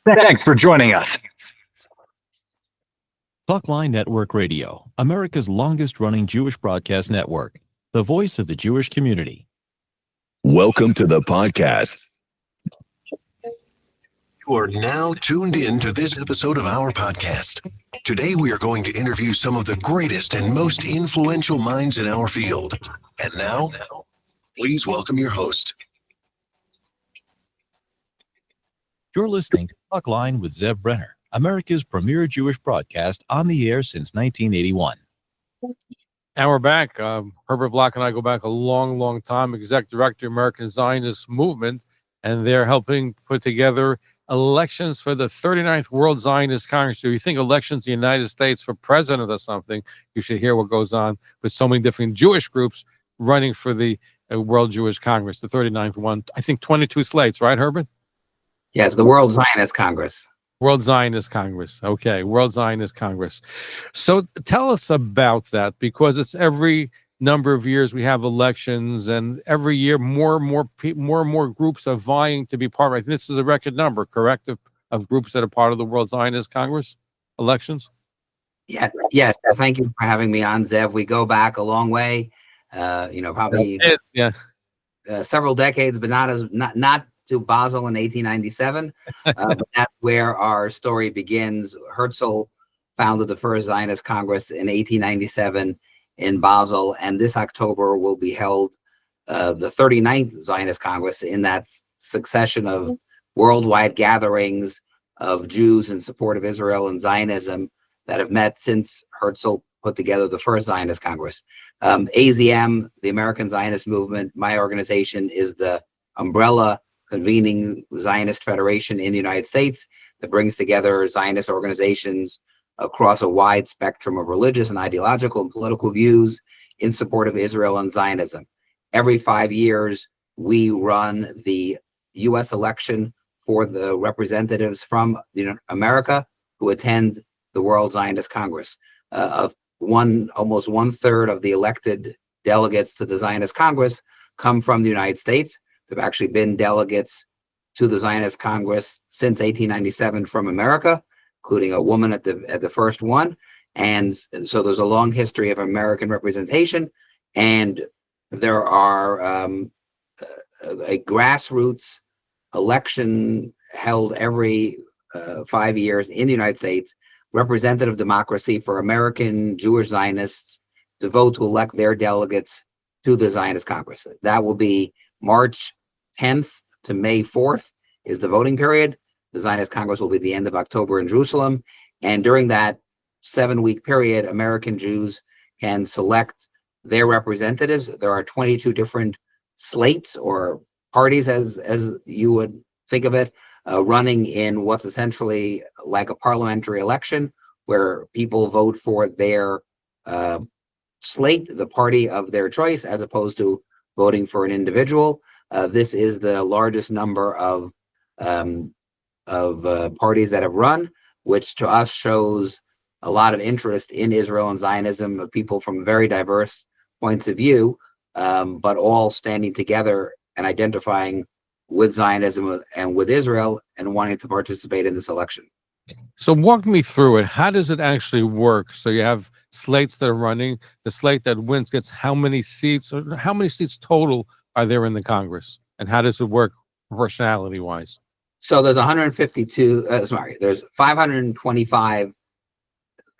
Thanks for joining us. Talkline Network Radio, America's longest-running Jewish broadcast network, the voice of the Jewish community. Welcome to the podcast. You are now tuned in to this episode of our podcast. Today, we are going to interview some of the greatest and most influential minds in our field. And now, please welcome your host. You're listening to Talkline with Zev Brenner, America's premier Jewish broadcast on the air since 1981. And we're back. Herbert Block and I go back a long, long time, Exec Director, American Zionist Movement, and they're helping put together elections for the 39th World Zionist Congress. So you think elections in the United States for president or something, you should hear what goes on with so many different Jewish groups running for the World Jewish Congress, the 39th one. I think 22 slates, right, Herbert? Yes, the World Zionist Congress. World Zionist Congress. Okay, World Zionist Congress. So tell us about that, because it's every number of years we have elections, and every year more and more groups are vying to be part of it. This is a record number, correct, of groups that are part of the World Zionist Congress elections? Yes. Thank you for having me on, Zev. We go back a long way, probably several decades, but not to Basel in 1897. But that's where our story begins. Herzl founded the first Zionist Congress in 1897 in Basel, and this October will be held the 39th Zionist Congress, in that succession of worldwide gatherings of Jews in support of Israel and Zionism that have met since Herzl put together the first Zionist Congress. AZM, the American Zionist Movement, my organization, is the umbrella convening Zionist Federation in the United States that brings together Zionist organizations across a wide spectrum of religious and ideological and political views in support of Israel and Zionism. Every 5 years, we run the U.S. election for the representatives from America who attend the World Zionist Congress. Almost 1/3 of the elected delegates to the Zionist Congress come from the United States. There have actually been delegates to the Zionist Congress since 1897 from America, including a woman at the first one. And so there's a long history of American representation, and there are a grassroots election held every 5 years in the United States, representative democracy for American Jewish Zionists to vote to elect their delegates to the Zionist Congress. That will be March 10th to May 4th is the voting period. The Zionist Congress will be the end of October in Jerusalem. And during that 7-week period, American Jews can select their representatives. There are 22 different slates or parties, as you would think of it, running in what's essentially like a parliamentary election, where people vote for their slate, the party of their choice, as opposed to voting for an individual. This is the largest number of parties that have run, which to us shows a lot of interest in Israel and Zionism, of people from very diverse points of view, but all standing together and identifying with Zionism and with Israel and wanting to participate in this election. So walk me through it. How does it actually work? So you have slates that are running. The slate that wins gets how many seats, or how many seats total are there in the Congress? And how does it work proportionality-wise? So there's there's 525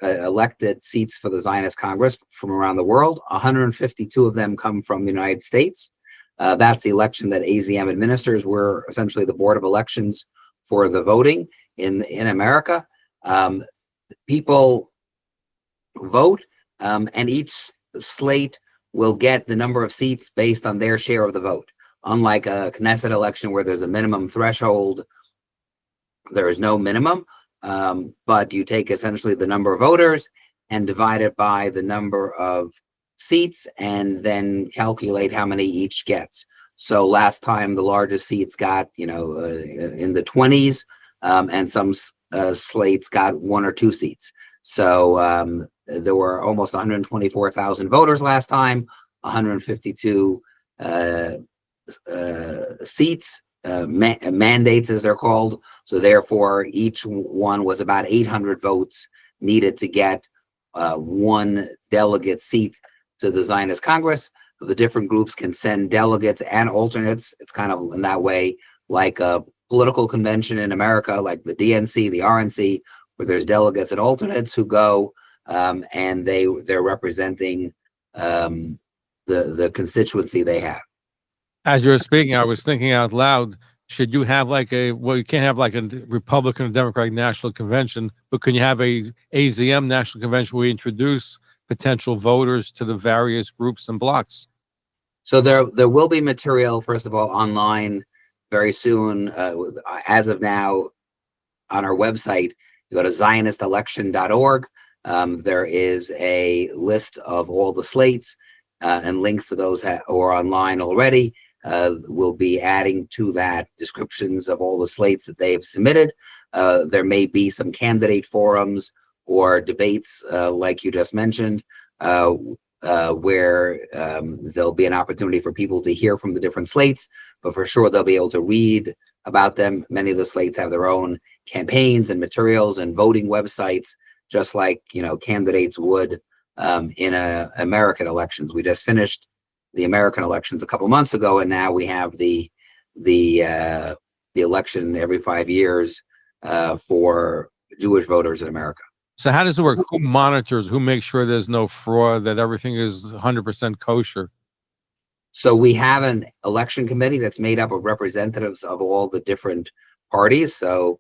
elected seats for the Zionist Congress from around the world. 152 of them come from the United States. That's the election that AZM administers. We're essentially the Board of Elections for the voting in America. People vote, and each slate will get the number of seats based on their share of the vote. Unlike a Knesset election where there's a minimum threshold, there is no minimum, but you take essentially the number of voters and divide it by the number of seats and then calculate how many each gets. So last time the largest seats got, in the 20s, and some slates got 1 or 2 seats. So there were almost 124,000 voters last time, 152 seats mandates, as they're called. So therefore, each one was about 800 votes needed to get one delegate seat to the Zionist Congress. The different groups can send delegates and alternates. It's kind of in that way like a political convention in America, like the DNC, the RNC, where there's delegates and alternates who go, and they're representing the constituency they have. As you were speaking, I was thinking out loud, should you have like you can't have like a Republican or Democratic National Convention, but can you have a AZM National Convention where you introduce potential voters to the various groups and blocks? So there will be material, first of all, online very soon. As of now, on our website, you go to zionistelection.org. There is a list of all the slates and links to those who are online already. We'll be adding to that descriptions of all the slates that they have submitted. There may be some candidate forums or debates, like you just mentioned, where there'll be an opportunity for people to hear from the different slates, but for sure they'll be able to read about them. Many of the slates have their own campaigns and materials and voting websites, just like, you know, candidates would in American elections. We just finished the American elections a couple months ago, and now we have the election every 5 years for Jewish voters in America. So how does it work? Who monitors? Who makes sure there's no fraud, that everything is 100% kosher? So we have an election committee that's made up of representatives of all the different parties. So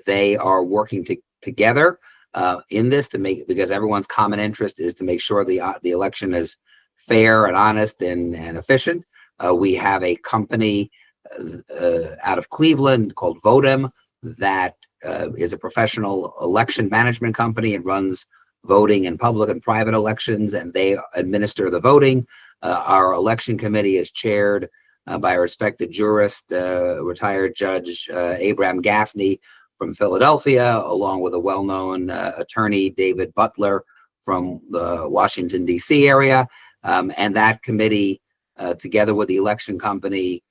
they are working together in this because everyone's common interest is to make sure the election is fair and honest and efficient. We have a company out of Cleveland called Votem that is a professional election management company and runs voting in public and private elections, and they administer the voting. Our election committee is chaired by a respected jurist, retired Judge Abraham Gaffney from Philadelphia, along with a well-known attorney, David Butler, from the Washington, D.C. area. And that committee, together with the election company,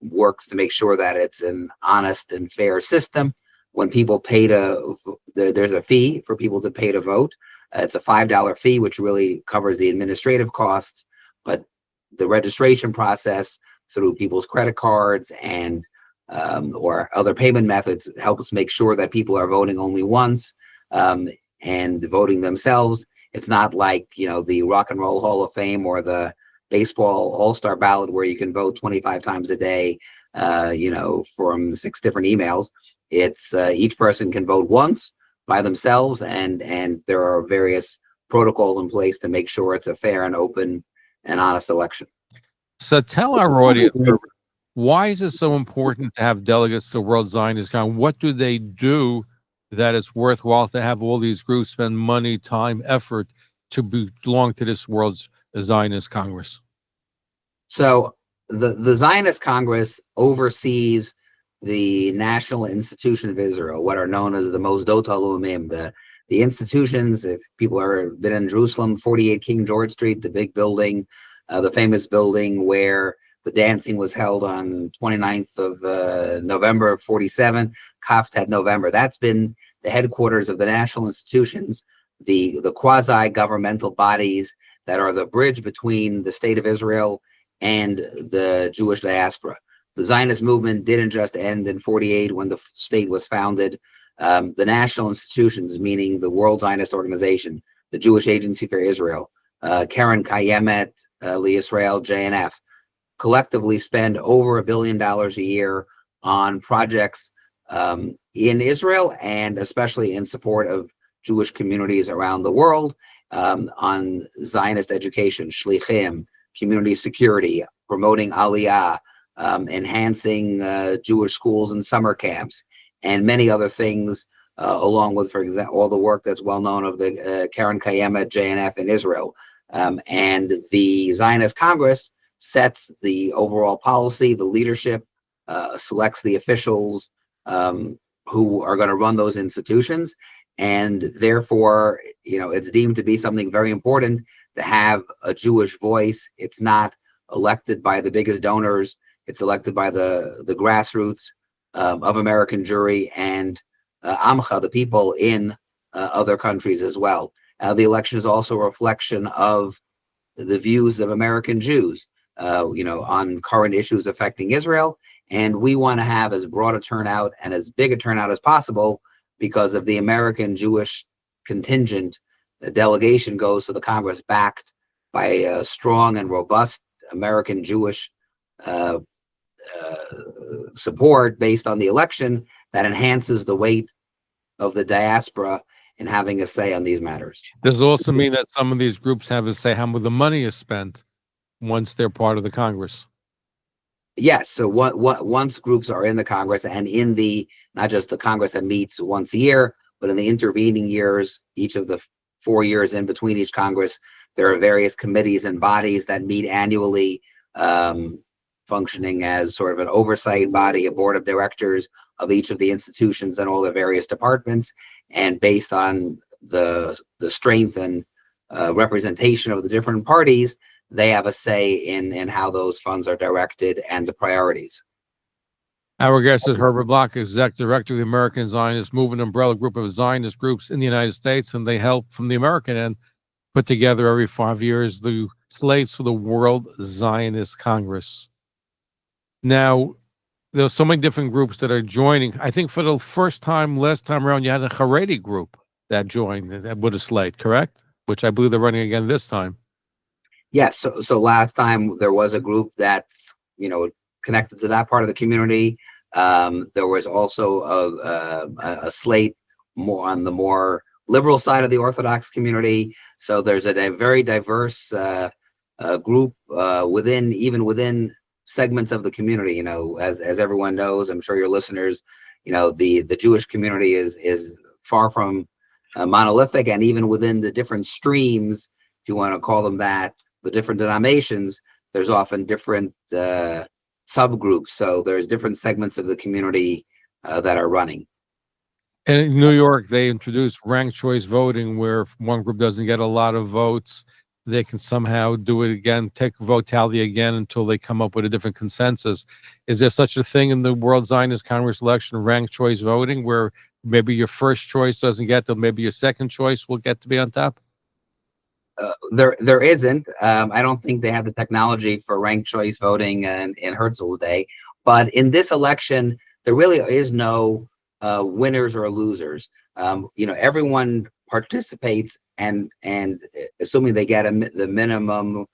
works to make sure that it's an honest and fair system. When people pay there's a fee for people to pay to vote. It's a $5 fee, which really covers the administrative costs, but the registration process through people's credit cards and or other payment methods helps make sure that people are voting only once and voting themselves. It's not like, you know, the Rock and Roll Hall of Fame or the baseball all-star ballot where you can vote 25 times a day, you know, from 6 different emails. It's each person can vote once by themselves, and there are various protocols in place to make sure it's a fair and open and honest election. So tell our audience, why is it so important to have delegates to the World Zionist Congress? What do they do that it's worthwhile to have all these groups spend money, time, effort to belong to this World's Zionist Congress? So the Zionist Congress oversees the National Institution of Israel, what are known as the Mosdot HaLeumim, the institutions. If people have been in Jerusalem, 48 King George Street, the big building, the famous building where the dancing was held on 29th of November of 47, Kaftet November. That's been the headquarters of the national institutions, the quasi-governmental bodies that are the bridge between the state of Israel and the Jewish diaspora. The Zionist movement didn't just end in 48 when the state was founded. The national institutions, meaning the World Zionist Organization, the Jewish Agency for Israel, Karen Kayemet, L'Israel, JNF, collectively spend over $1 billion a year on projects in Israel and especially in support of Jewish communities around the world, on Zionist education, shlichim, community security, promoting aliyah, enhancing Jewish schools and summer camps, and many other things, along with, for example, all the work that's well known of the Karen Kayemet, JNF in Israel. And the Zionist Congress sets the overall policy, the leadership, selects the officials who are going to run those institutions. And therefore, you know, it's deemed to be something very important to have a Jewish voice. It's not elected by the biggest donors. It's elected by the grassroots of American Jewry and Amcha, the people in other countries as well. The election is also a reflection of the views of American Jews, on current issues affecting Israel. And we want to have as broad a turnout and as big a turnout as possible because of the American Jewish contingent. The delegation goes to the Congress backed by a strong and robust American Jewish support based on the election that enhances the weight of the diaspora in having a say on these matters. Does it also mean that some of these groups have a say how the money is spent once they're part of the Congress? Yes. So once groups are in the Congress and in the, not just the Congress that meets once a year, but in the intervening years, each of the 4 years in between each Congress, there are various committees and bodies that meet annually, functioning as sort of an oversight body, a board of directors of each of the institutions and all the various departments. And based on the strength and representation of the different parties, they have a say in how those funds are directed and the priorities. Our guest is Herbert Block, Executive Director of the American Zionist Movement, umbrella group of Zionist groups in the United States, and they help from the American end put together every 5 years the slates for the World Zionist Congress. Now, there's so many different groups that are joining. I think for the first time, last time around, you had a Haredi group that joined with a slate, correct? Which I believe they're running again this time. Yes. So last time there was a group that's, connected to that part of the community. There was also a slate more on the more liberal side of the Orthodox community. So there's a very diverse group within segments of the community. As everyone knows, I'm sure your listeners, the Jewish community is far from monolithic, and even within the different streams, if you want to call them that, the different denominations, there's often different subgroups. So there's different segments of the community that are running. And in New York, they introduced ranked choice voting, where if one group doesn't get a lot of votes, they can somehow do it again, take a vote tally again until they come up with a different consensus. Is there such a thing in the World Zionist Congress election, ranked choice voting, where maybe your first choice doesn't get to, maybe your second choice will get to be on top? There isn't. I don't think they have the technology for ranked choice voting in Herzl's day. But in this election, there really is no winners or losers. Everyone participates, and assuming they get the minimum,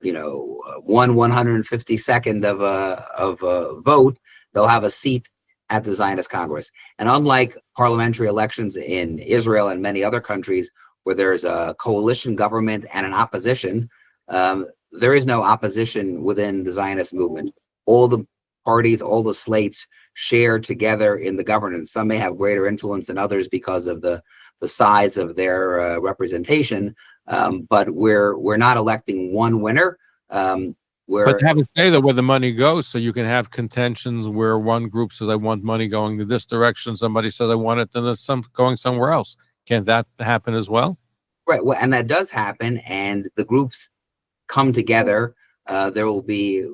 1/152nd of a vote, they'll have a seat at the Zionist Congress. And unlike parliamentary elections in Israel and many other countries, where there's a coalition government and an opposition, there is no opposition within the Zionist movement. All the parties, all the slates share together in the governance. Some may have greater influence than others because of the size of their representation, but we're not electing one winner. But have it say that where the money goes, so you can have contentions where one group says, I want money going to this direction, somebody says, I want it, then there's some going somewhere else. Can't that happen as well? Right. Well, and that does happen, and the groups come together. There will be,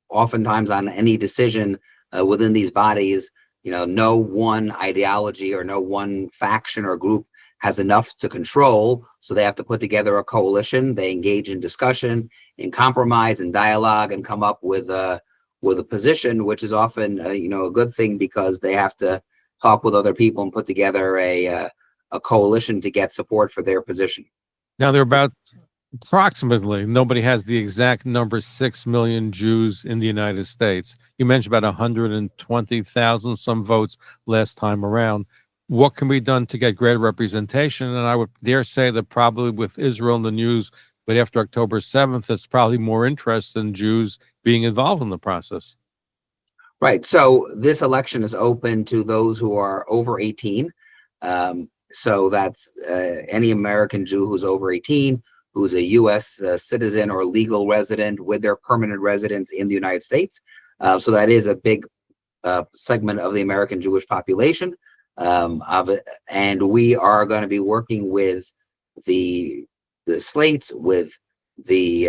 oftentimes on any decision within these bodies, no one ideology or no one faction or group has enough to control. So they have to put together a coalition. They engage in discussion, in compromise, and dialogue, and come up with a position, which is often, a good thing, because they have to talk with other people and put together a coalition to get support for their position. Now, there are about approximately, nobody has the exact number, 6 million Jews in the United States. You mentioned about 120,000 some votes last time around. What can be done to get greater representation? And I would dare say that probably with Israel in the news, but after October 7th, it's probably more interest in Jews being involved in the process. Right. So this election is open to those who are over 18. So that's any American Jew who's over 18, who's a U.S. Citizen or legal resident with their permanent residence in the United States. So that is a big segment of the American Jewish population. And we are going to be working with the slates, with the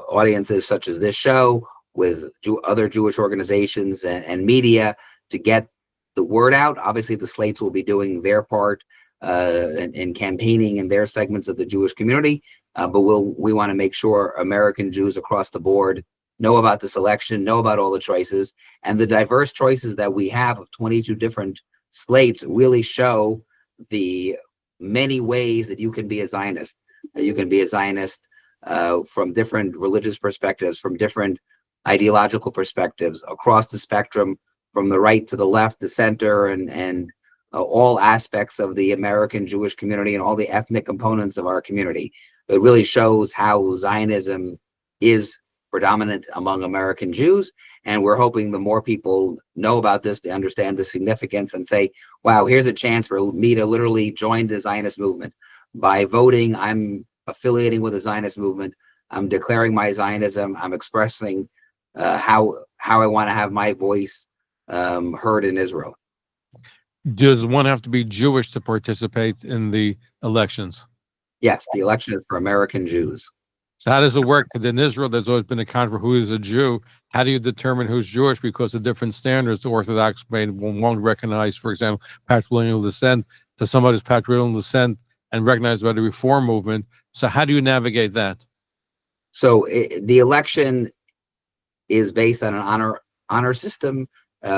audiences such as this show, with other Jewish organizations and media to get the word out. Obviously, the slates will be doing their part in campaigning in their segments of the Jewish community, but we want to make sure American Jews across the board know about this election, know about all the choices, and the diverse choices that we have of 22 different slates really show the many ways that you can be a Zionist. You can be a Zionist from different religious perspectives, from different ideological perspectives, across the spectrum, from the right to the left, the center, and all aspects of the American Jewish community and all the ethnic components of our community. It really shows how Zionism is predominant among American Jews, and we're hoping the more people know about this, they understand the significance and say, wow, here's a chance for me to literally join the Zionist movement. By voting, I'm affiliating with the Zionist movement. I'm declaring my Zionism. I'm expressing how I want to have my voice heard in Israel. Does one have to be Jewish to participate in the elections? Yes, the election is for American Jews. So how does it work? Because in Israel, there's always been a conflict who is a Jew. How do you determine who's Jewish? Because of different standards, the Orthodox won't recognize, for example, patrilineal descent to somebody's patrilineal descent and recognized by the Reform movement. So how do you navigate that? So the election is based on an honor system.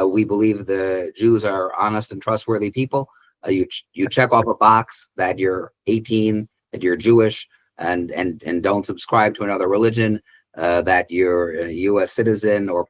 We believe the Jews are honest and trustworthy people. You check off a box that you're 18, that you're Jewish, and don't subscribe to another religion, that you're a U.S. citizen or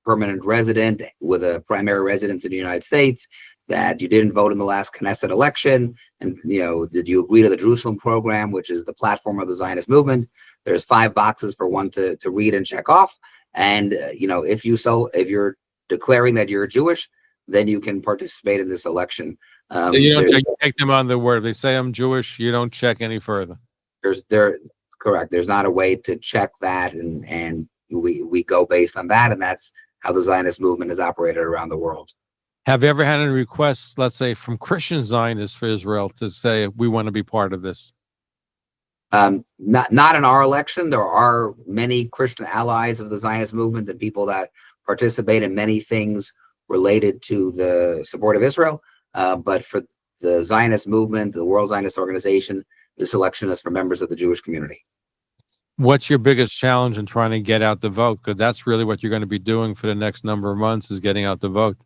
permanent resident with a primary residence in the United States, that you didn't vote in the last Knesset election, and did you agree to the Jerusalem program, which is the platform of the Zionist movement. There's 5 boxes for one to read and check off, and if you're declaring that you're Jewish, then you can participate in this election. So you don't check, you take them on their word. They say I'm Jewish. You don't check any further. Correct. There's not a way to check that, and we go based on that, and that's how the Zionist movement is operated around the world. Have you ever had any requests, let's say, from Christian Zionists for Israel to say we want to be part of this? Not in our election. There are many Christian allies of the Zionist movement and people that participate in many things related to the support of Israel. But for the Zionist movement, the World Zionist Organization, this election is for members of the Jewish community. What's your biggest challenge in trying to get out the vote? Because that's really what you're going to be doing for the next number of months, is getting out the vote.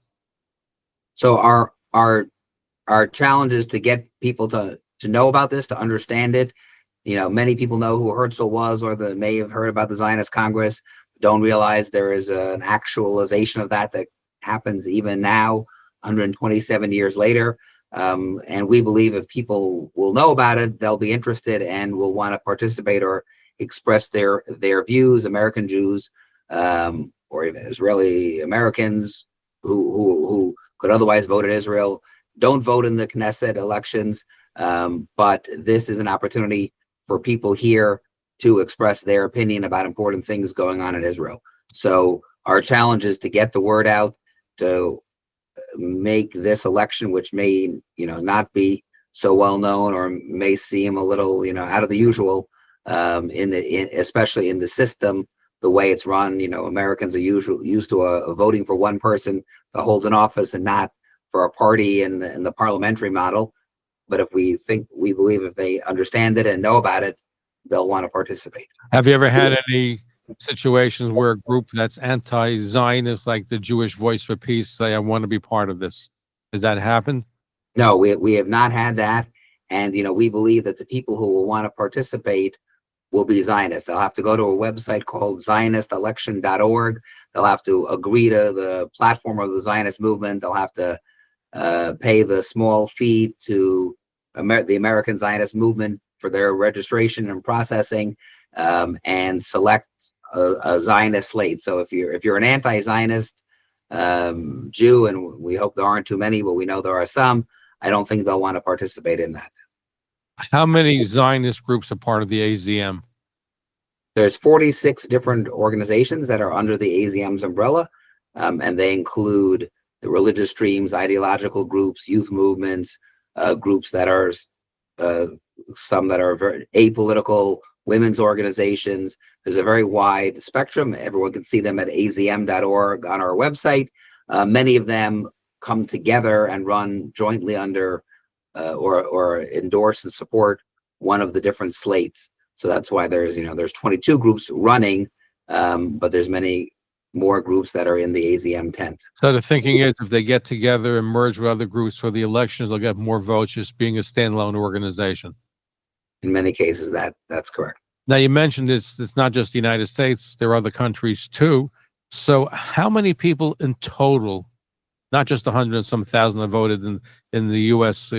So our challenge is to get people to know about this, to understand it. Many people know who Herzl was, or may have heard about the Zionist Congress, don't realize there is an actualization of that happens even now, 127 years later. And we believe if people will know about it, they'll be interested and will want to participate or express their views. American Jews, or even Israeli Americans who could otherwise vote in Israel, don't vote in the Knesset elections. But this is an opportunity for people here to express their opinion about important things going on in Israel. So our challenge is to get the word out, to make this election, which may not be so well known or may seem a little out of the usual, especially in the system, the way it's run. Americans are used to voting for one person to hold an office and not for a party in the parliamentary model. But if we believe if they understand it and know about it, they'll want to participate. Have you ever had any situations where a group that's anti-Zionist, like the Jewish Voice for Peace, say, I want to be part of this? Has that happened? No, we have not had that. And, we believe that the people who will want to participate will be Zionists. They'll have to go to a website called ZionistElection.org. They'll have to agree to the platform of the Zionist movement. They'll have to pay the small fee to the American Zionist movement for their registration and processing, and select a Zionist slate. So if you're an anti-Zionist Jew, and we hope there aren't too many, but we know there are some, I don't think they'll want to participate in that. How many Zionist groups are part of the AZM? There's 46 different organizations that are under the AZM's umbrella, and they include the religious streams, ideological groups, youth movements, groups that are some that are very apolitical, women's organizations. There's a very wide spectrum. Everyone can see them at azm.org on our website. Many of them come together and run jointly under or endorse and support one of the different slates. So that's why there's 22 groups running, but there's many more groups that are in the AZM tent. So the thinking is if they get together and merge with other groups for the elections, they'll get more votes just being a standalone organization. In many cases, that's correct. Now, you mentioned it's not just the United States. There are other countries, too. So how many people in total, not just 100 and some thousand that voted in the U.S.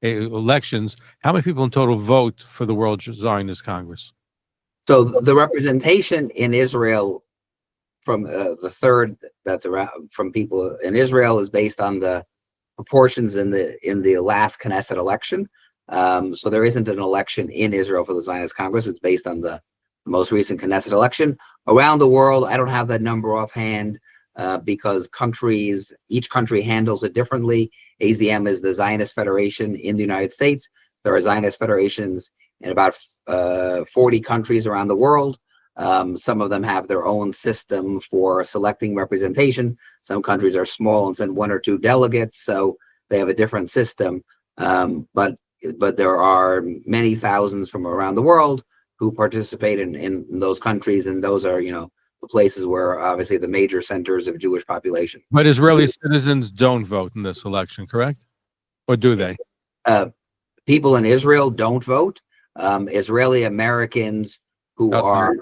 Elections, how many people in total vote for the World Zionist Congress? So the representation in Israel from the third that's around from people in Israel is based on the proportions in the last Knesset election. So there isn't an election in Israel for the Zionist Congress. It's based on the most recent Knesset election. Around the world, I don't have that number offhand because each country handles it differently. AZM is the Zionist Federation in the United States. There are Zionist federations in about 40 countries around the world. Some of them have their own system for selecting representation. Some countries are small and send one or two delegates, so they have a different system. But there are many thousands from around the world who participate in those countries, and those are, the places where obviously the major centers of Jewish population. But Israeli citizens don't vote in this election, correct? Or do they? People in Israel don't vote. Israeli Americans who are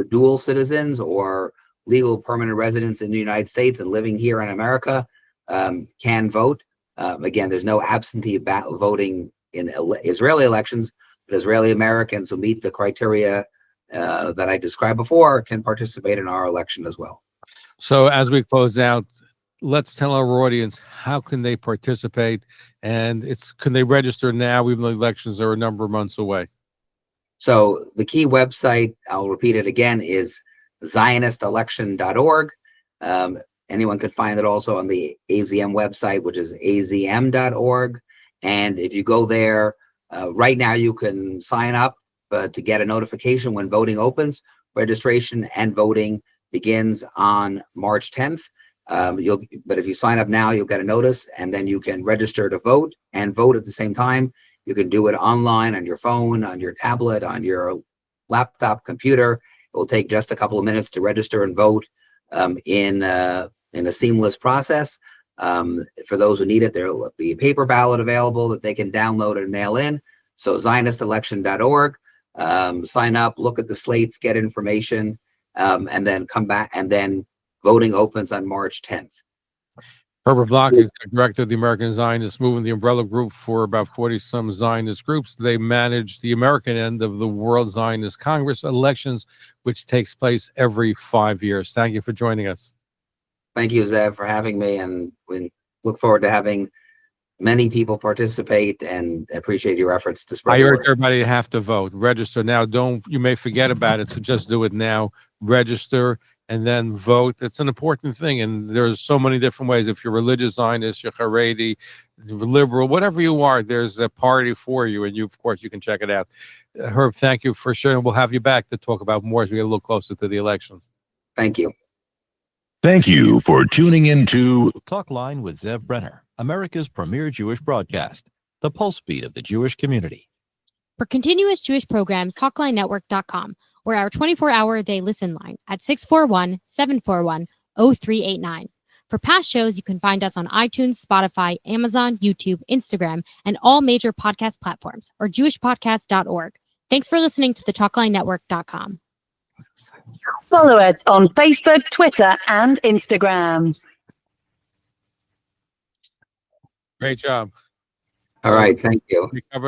dual citizens or legal permanent residents in the United States and living here in America can vote. Again, there's no absentee voting in Israeli elections, but Israeli Americans who meet the criteria that I described before can participate in our election as well. So as we close out, let's tell our audience, how can they participate? And can they register now, even though elections are a number of months away? So the key website, I'll repeat it again, is zionistelection.org. Anyone can find it also on the AZM website, which is azm.org. And if you go there, right now you can sign up to get a notification when voting opens. Registration and voting begins on March 10th. But if you sign up now, you'll get a notice, and then you can register to vote and vote at the same time. You can do it online, on your phone, on your tablet, on your laptop, computer. It will take just a couple of minutes to register and vote in a seamless process. For those who need it, there will be a paper ballot available that they can download and mail in. So zionistelection.org. Sign up, look at the slates, get information, and then come back. And then voting opens on March 10th. Herbert Block is the director of the American Zionist Movement, the umbrella group for about 40-some Zionist groups. They manage the American end of the World Zionist Congress elections, which takes place every 5 years. Thank you for joining us. Thank you, Zev, for having me, and we look forward to having many people participate and appreciate your efforts to spread the word. I urge everybody to have to vote. Register now. You may forget about it, so just do it now. Register and then vote. It's an important thing, and there's so many different ways. If you're religious Zionist, you're Haredi, liberal, whatever you are, there's a party for you, and of course, you can check it out. Herb, thank you for sharing. We'll have you back to talk about more as we get a little closer to the elections. Thank you. Thank you for tuning in to Talkline with Zev Brenner, America's premier Jewish broadcast, the pulse beat of the Jewish community. For continuous Jewish programs, TalklineNetwork.com, or our 24-hour-a-day listen line at 641-741-0389. For past shows, you can find us on iTunes, Spotify, Amazon, YouTube, Instagram, and all major podcast platforms, or jewishpodcast.org. Thanks for listening to the TalklineNetwork.com. Follow us on Facebook, Twitter, and Instagram. Great job. All right, thank you. We covered